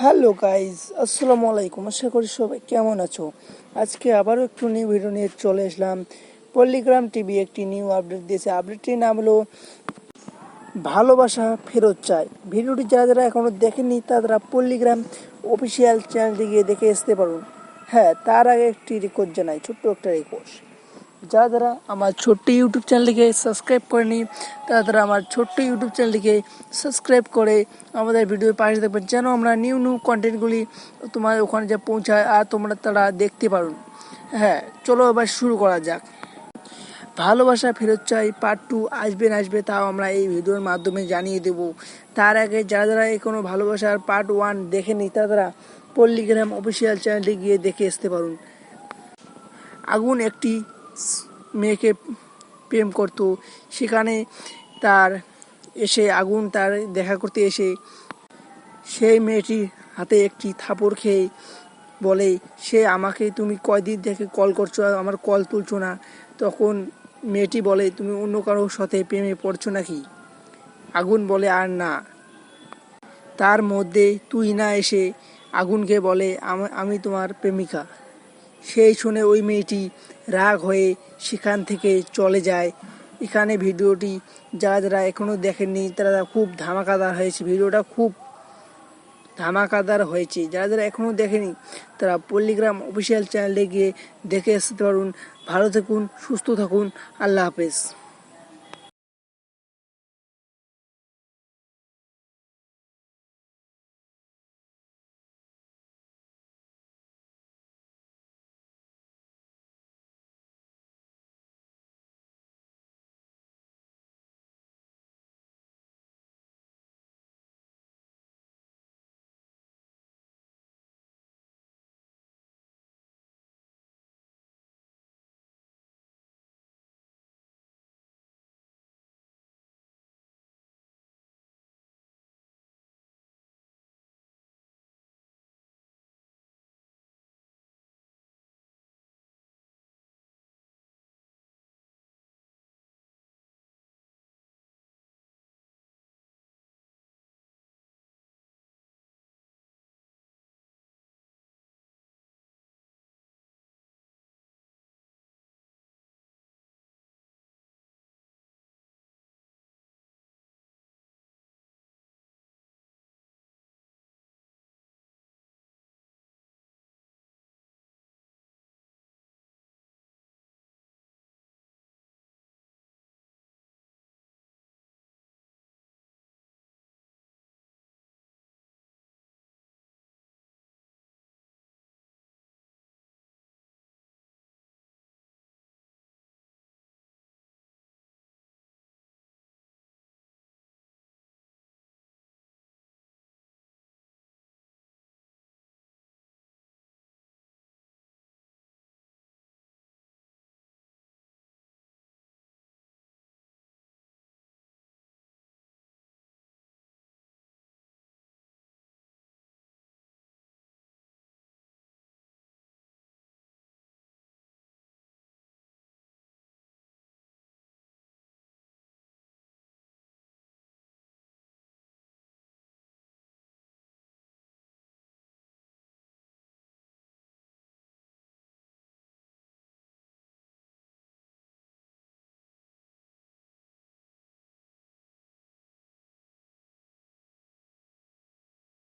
Hello guys, আসসালামু আলাইকুম। আশা করি সবাই কেমন আছো। আজকে আবারও একটু নিউ ভিডিও নিয়ে চলে আসলাম। পল্লিগ্রাম টিভি একটি নিউ আপডেট দিয়েছে। আপডেটটির নাম হলো ভালোবাসা ফেরত চায়। ভিডিওটি যারা যারা এখনও দেখেননি তারা পল্লিগ্রাম অফিসিয়াল চ্যানেলটি গিয়ে দেখে আসতে পারুন। হ্যাঁ, তার আগে একটি রিকোয়েস্ট জানাই, ছোট্ট একটা রিকোয়েস্ট। যারা যারা আমার ছোট্ট ইউটিউব চ্যানেলটিকে সাবস্ক্রাইব করেনি তারা আমার ছোট্ট ইউটিউব চ্যানেলটিকে সাবস্ক্রাইব করে আমাদের ভিডিওর পাশে থাকবেন, যেন আমরা নিউ নিউ কন্টেন্টগুলি তোমার ওখানে যা পৌঁছায় আর তোমরা তারা দেখতে পারুন। হ্যাঁ, চলো এবার শুরু করা যাক। ভালোবাসা ফেরত চাই পার্ট 2 আসবে, তাও আমরা এই ভিডিওর মাধ্যমে জানিয়ে দেব। তার আগে যারা যারা কোনো ভালোবাসার পার্ট 1 দেখেনি তারা পল্লিগ্রাম অফিসিয়াল চ্যানেলটি গিয়ে দেখে আসতে পারুন। আগুন একটি মেয়েকে প্রেম করত, সেখানে তার আগুন তার দেখা করতে এসে সেই মেয়েটির হাতে একটি থাপড় খেয়ে বলে, সে আমাকে তুমি কয়দিন থেকে কল করছো, আমার কল তুলছো না। তখন মেয়েটি বলে, তুমি অন্য কারোর সাথে প্রেমে পড়ছো নাকি? আগুন বলে, আর না। তার মধ্যে তুই না এসে আগুনকে বলে, আমি তোমার প্রেমিকা। সেই শুনে ওই মেয়েটি রাগ হয়ে সেখান থেকে চলে যায়। এখানে ভিডিওটি যারা যারা এখনও দেখেননি তারা খুব ধামাকাদার হয়েছে। ভিডিওটা খুব ধামাকাদার হয়েছে। যারা যারা এখনও দেখেনি তারা পল্লিগ্রাম অফিসিয়াল চ্যানেলে গিয়ে দেখে আসতে পারুন। ভালো থাকুন, সুস্থ থাকুন, আল্লাহ হাফেজ।